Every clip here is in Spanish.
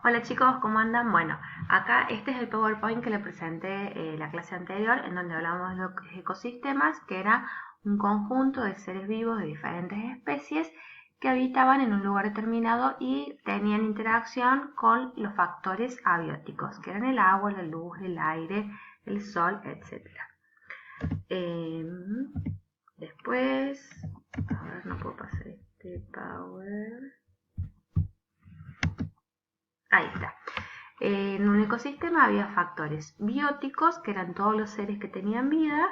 Hola chicos, ¿cómo andan? Bueno, acá este es el PowerPoint que le presenté la clase anterior, en donde hablamos de los ecosistemas, que era un conjunto de seres vivos de diferentes especies que habitaban en un lugar determinado y tenían interacción con los factores abióticos, que eran el agua, la luz, el aire, el sol, etc. Después, a ver, no puedo pasar este Power. Ahí está. En un ecosistema había factores bióticos, que eran todos los seres que tenían vida,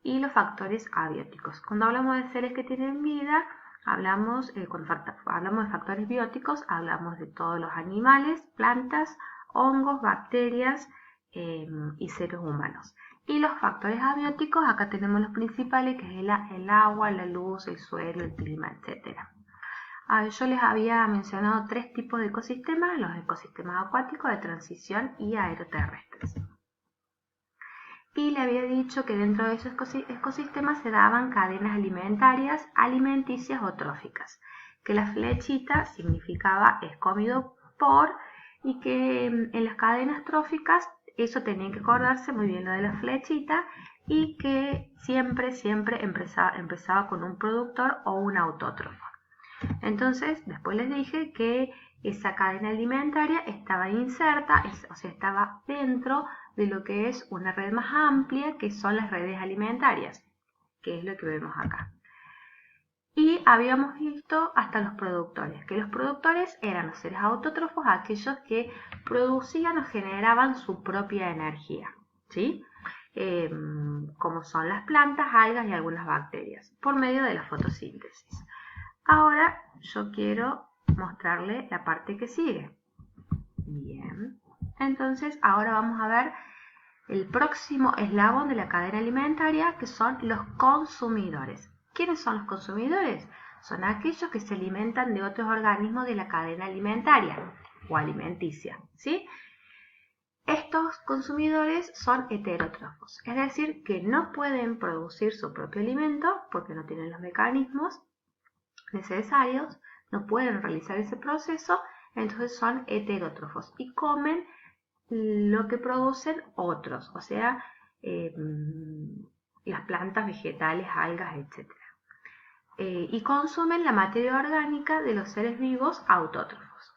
y los factores abióticos. Cuando hablamos de seres que tienen vida, cuando hablamos de factores bióticos, hablamos de todos los animales, plantas, hongos, bacterias y seres humanos. Y los factores abióticos, acá tenemos los principales, que es el agua, la luz, el suelo, el clima, etc. Yo les había mencionado 3 tipos de ecosistemas: los ecosistemas acuáticos, de transición y aeroterrestres. Y le había dicho que dentro de esos ecosistemas se daban cadenas alimentarias, alimenticias o tróficas, que la flechita significaba es comido por, y que en las cadenas tróficas, eso tenían que acordarse muy bien lo de la flechita, y que siempre empezaba con un productor o un autótrofo. Entonces, después les dije que esa cadena alimentaria estaba inserta, o sea, estaba dentro de lo que es una red más amplia, que son las redes alimentarias, que es lo que vemos acá. Y habíamos visto hasta los productores, que los productores eran los seres autótrofos, aquellos que producían o generaban su propia energía, ¿sí? Como son las plantas, algas y algunas bacterias, por medio de la fotosíntesis. Ahora yo quiero mostrarle la parte que sigue. Bien, entonces ahora vamos a ver el próximo eslabón de la cadena alimentaria, que son los consumidores. ¿Quiénes son los consumidores? Son aquellos que se alimentan de otros organismos de la cadena alimentaria o alimenticia, ¿sí? Estos consumidores son heterótrofos, es decir, que no pueden producir su propio alimento porque no tienen los mecanismos necesarios, no pueden realizar ese proceso, entonces son heterótrofos y comen lo que producen otros, o sea, las plantas, vegetales, algas, etc. Y consumen la materia orgánica de los seres vivos autótrofos.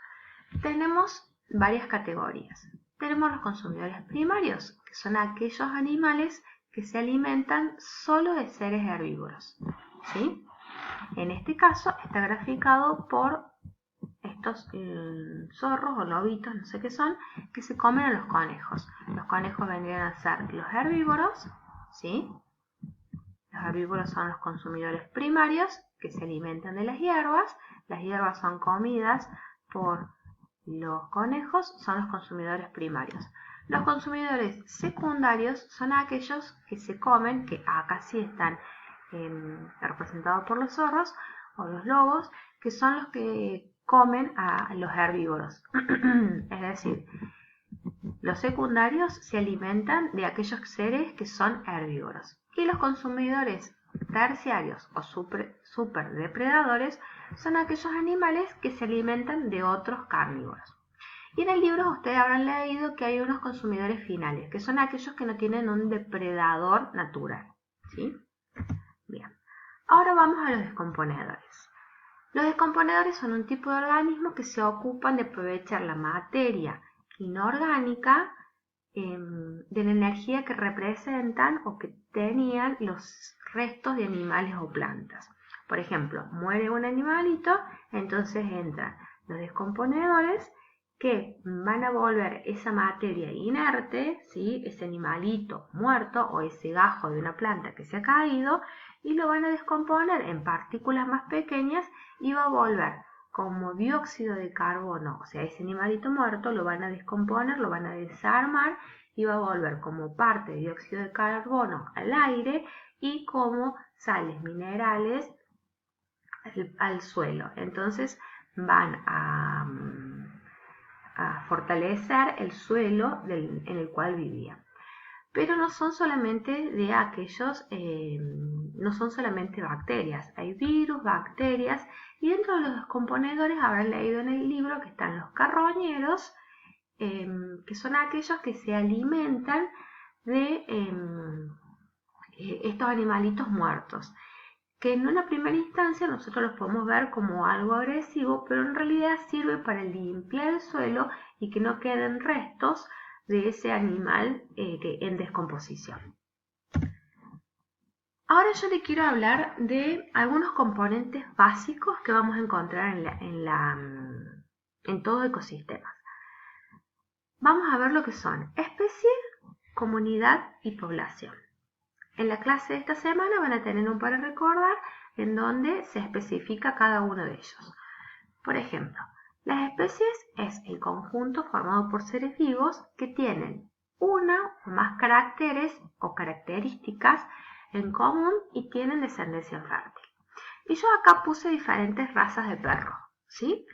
Tenemos varias categorías. Tenemos los consumidores primarios, que son aquellos animales que se alimentan solo de seres herbívoros, ¿sí? En este caso está graficado por estos zorros o lobitos, no sé qué son, que se comen a los conejos. Los conejos vendrían a ser los herbívoros, ¿sí? Los herbívoros son los consumidores primarios, que se alimentan de las hierbas. Las hierbas son comidas por los conejos, son los consumidores primarios. Los consumidores secundarios son aquellos que se comen, que acá sí están representados por los zorros o los lobos, que son los que comen a los herbívoros. Es decir, los secundarios se alimentan de aquellos seres que son herbívoros. Y los consumidores terciarios o superdepredadores son aquellos animales que se alimentan de otros carnívoros. Y en el libro ustedes habrán leído que hay unos consumidores finales, que son aquellos que no tienen un depredador natural, ¿sí? Bien. Ahora vamos a los descomponedores. Los descomponedores son un tipo de organismos que se ocupan de aprovechar la materia inorgánica de la energía que representan o que tenían los restos de animales o plantas. Por ejemplo, muere un animalito, entonces entran los descomponedores que van a volver esa materia inerte, ¿sí? Ese animalito muerto o ese gajo de una planta que se ha caído, y lo van a descomponer en partículas más pequeñas y va a volver como dióxido de carbono, o sea, ese animalito muerto lo van a descomponer, lo van a desarmar y va a volver como parte de dióxido de carbono al aire y como sales minerales al suelo. Entonces van a fortalecer el suelo en el cual vivían. Pero no son solamente de aquellos, no son solamente bacterias, hay virus, bacterias, y dentro de los descomponedores habrán leído en el libro que están los carroñeros que son aquellos que se alimentan de estos animalitos muertos, que en una primera instancia nosotros los podemos ver como algo agresivo, pero en realidad sirve para limpiar el suelo y que no queden restos de ese animal en descomposición. Ahora yo le quiero hablar de algunos componentes básicos que vamos a encontrar en todo ecosistema. Vamos a ver lo que son especie, comunidad y población. En la clase de esta semana van a tener un para recordar en donde se especifica cada uno de ellos. Por ejemplo, las especies es el conjunto formado por seres vivos que tienen una o más caracteres o características en común y tienen descendencia fértil. Y yo acá puse diferentes razas de perros, ¿sí?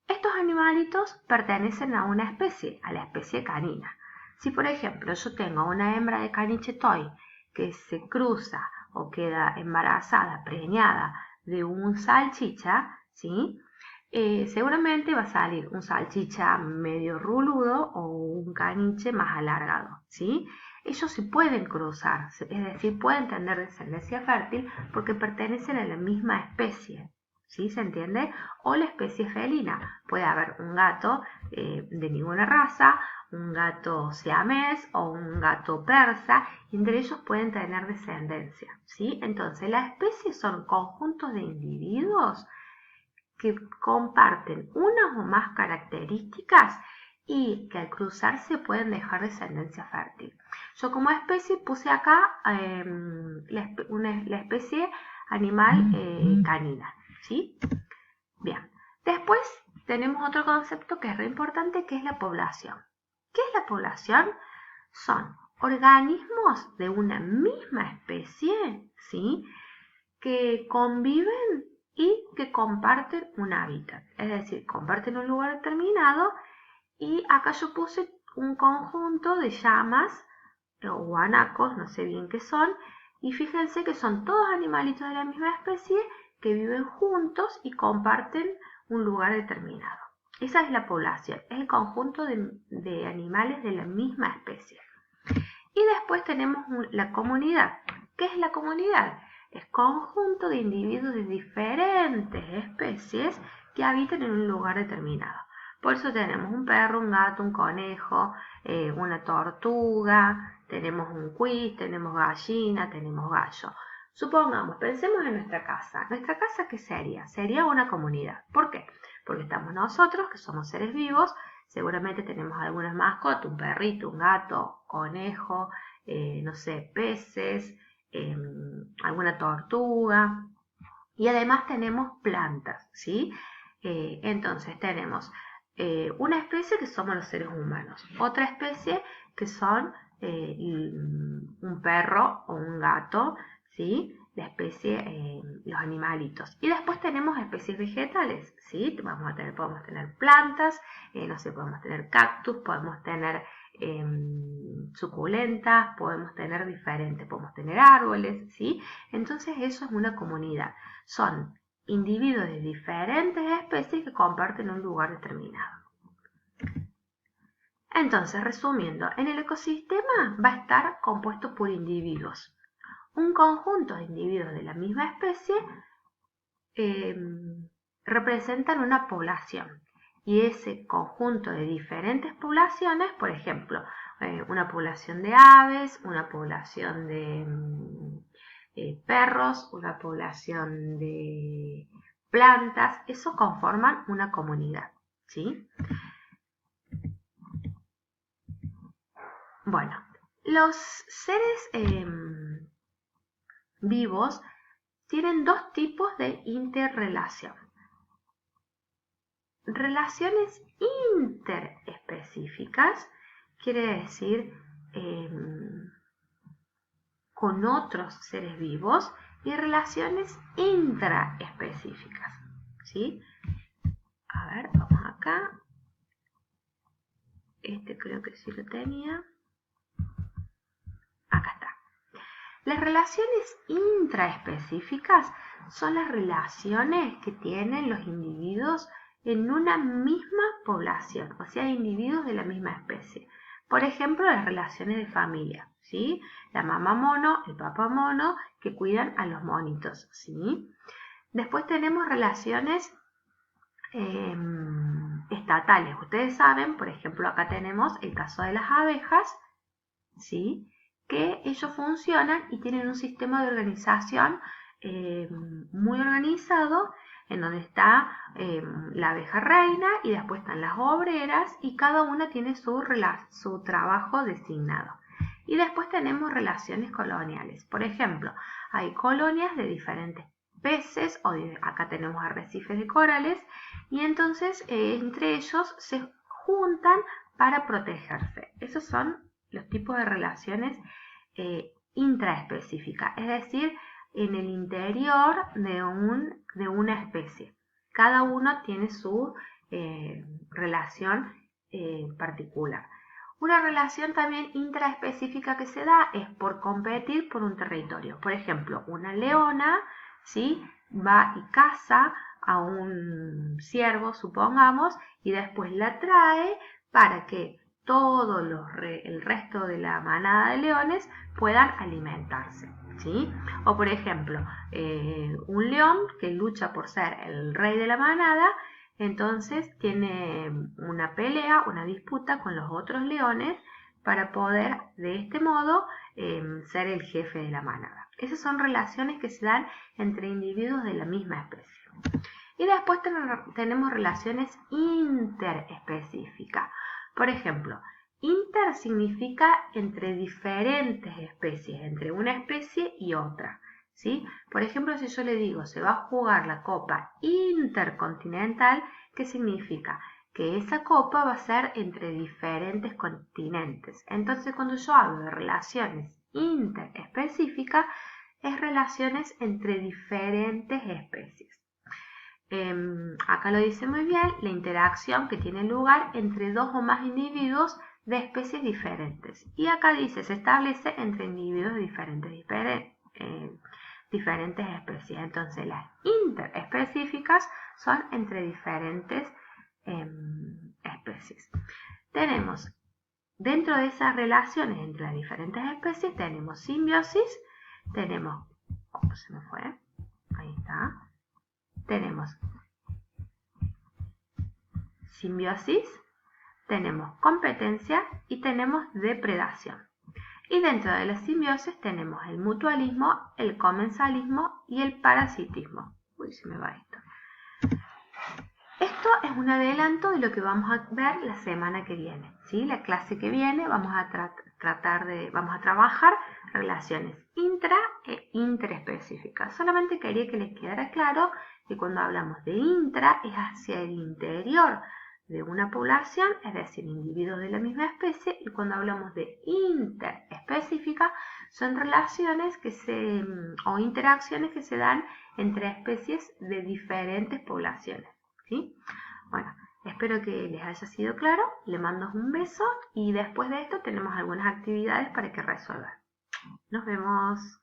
Estos animalitos pertenecen a una especie, a la especie canina. Si por ejemplo yo tengo una hembra de caniche toy que se cruza o queda embarazada, preñada de un salchicha, ¿sí? Seguramente va a salir un salchicha medio ruludo o un caniche más alargado, ¿sí? Ellos se pueden cruzar, es decir, pueden tener descendencia fértil porque pertenecen a la misma especie, ¿sí? ¿Se entiende? O la especie felina. Puede haber un gato de ninguna raza, un gato siamés o un gato persa, y entre ellos pueden tener descendencia, ¿sí? Entonces, las especies son conjuntos de individuos que comparten unas o más características y que al cruzarse pueden dejar descendencia fértil. Yo como especie puse acá la especie animal canina, ¿sí? Bien. Después tenemos otro concepto que es re importante, que es la población. ¿Qué es la población? Son organismos de una misma especie, ¿sí? Que conviven y que comparten un hábitat, es decir, comparten un lugar determinado, y acá yo puse un conjunto de llamas o guanacos, no sé bien qué son, y fíjense que son todos animalitos de la misma especie que viven juntos y comparten un lugar determinado. Esa es la población, es el conjunto de animales de la misma especie. Y después tenemos la comunidad. ¿Qué es la comunidad? Es conjunto de individuos de diferentes especies que habitan en un lugar determinado. Por eso tenemos un perro, un gato, un conejo, una tortuga, tenemos un cuy, tenemos gallina, tenemos gallo. Supongamos, pensemos en nuestra casa. ¿Nuestra casa qué sería? Sería una comunidad. ¿Por qué? Porque estamos nosotros, que somos seres vivos, seguramente tenemos algunas mascotas, un perrito, un gato, conejo, no sé, peces, alguna tortuga, y además tenemos plantas, ¿sí? Entonces tenemos una especie que somos los seres humanos, otra especie que son un perro o un gato, ¿sí? La especie, los animalitos. Y después tenemos especies vegetales, ¿sí? Podemos tener plantas, no sé, podemos tener cactus, podemos tener suculentas, podemos tener diferentes, podemos tener árboles, ¿sí? Entonces eso es una comunidad. Son individuos de diferentes especies que comparten un lugar determinado. Entonces, resumiendo, en el ecosistema va a estar compuesto por individuos. Un conjunto de individuos de la misma especie representan una población. Y ese conjunto de diferentes poblaciones, por ejemplo, una población de aves, una población de perros, una población de plantas, eso conforman una comunidad, ¿sí? Bueno, los seres vivos tienen dos tipos de interrelación. Relaciones interespecíficas quiere decir con otros seres vivos, y relaciones intraespecíficas, ¿sí? A ver, vamos acá. Este creo que sí lo tenía. Acá está. Las relaciones intraespecíficas son las relaciones que tienen los individuos en una misma población, o sea, individuos de la misma especie. Por ejemplo, las relaciones de familia, ¿sí? La mamá mono, el papá mono, que cuidan a los monitos, ¿sí? Después tenemos relaciones estatales. Ustedes saben, por ejemplo, acá tenemos el caso de las abejas, ¿sí? Que ellos funcionan y tienen un sistema de organización muy organizado, en donde está la abeja reina y después están las obreras y cada una tiene su trabajo designado. Y después tenemos relaciones coloniales. Por ejemplo, hay colonias de diferentes peces, acá tenemos arrecifes de corales, y entonces entre ellos se juntan para protegerse. Esos son los tipos de relaciones intraespecíficas, es decir, en el interior de una especie. Cada uno tiene su relación particular. Una relación también intraespecífica que se da es por competir por un territorio. Por ejemplo, una leona, ¿sí?, va y caza a un ciervo, supongamos, y después la trae para que todo el resto de la manada de leones puedan alimentarse, ¿sí? O por ejemplo, un león que lucha por ser el rey de la manada, entonces tiene una pelea, una disputa con los otros leones para poder de este modo ser el jefe de la manada. Esas son relaciones que se dan entre individuos de la misma especie. Y después tenemos relaciones interespecíficas. Por ejemplo, inter significa entre diferentes especies, entre una especie y otra, ¿sí? Por ejemplo, si yo le digo, se va a jugar la Copa Intercontinental, ¿qué significa? Que esa copa va a ser entre diferentes continentes. Entonces, cuando yo hablo de relaciones interespecíficas, es relaciones entre diferentes especies. Acá lo dice muy bien, la interacción que tiene lugar entre dos o más individuos de especies diferentes. Y acá dice, se establece entre individuos de diferentes especies. Entonces, las interespecíficas son entre diferentes especies. Tenemos, dentro de esas relaciones entre las diferentes especies, tenemos simbiosis, tenemos, se me fue, ahí está, tenemos simbiosis, tenemos competencia y tenemos depredación. Y dentro de la simbiosis tenemos el mutualismo, el comensalismo y el parasitismo. Uy, se me va esto. Esto es un adelanto de lo que vamos a ver la semana que viene, ¿sí? La clase que viene vamos a trabajar relaciones intra e interespecíficas. Solamente quería que les quedara claro que cuando hablamos de intra es hacia el interior de una población, es decir, individuos de la misma especie, y cuando hablamos de interespecífica son relaciones o interacciones que se dan entre especies de diferentes poblaciones, ¿sí? Bueno, espero que les haya sido claro, les mando un beso y después de esto tenemos algunas actividades para que resuelvan. Nos vemos.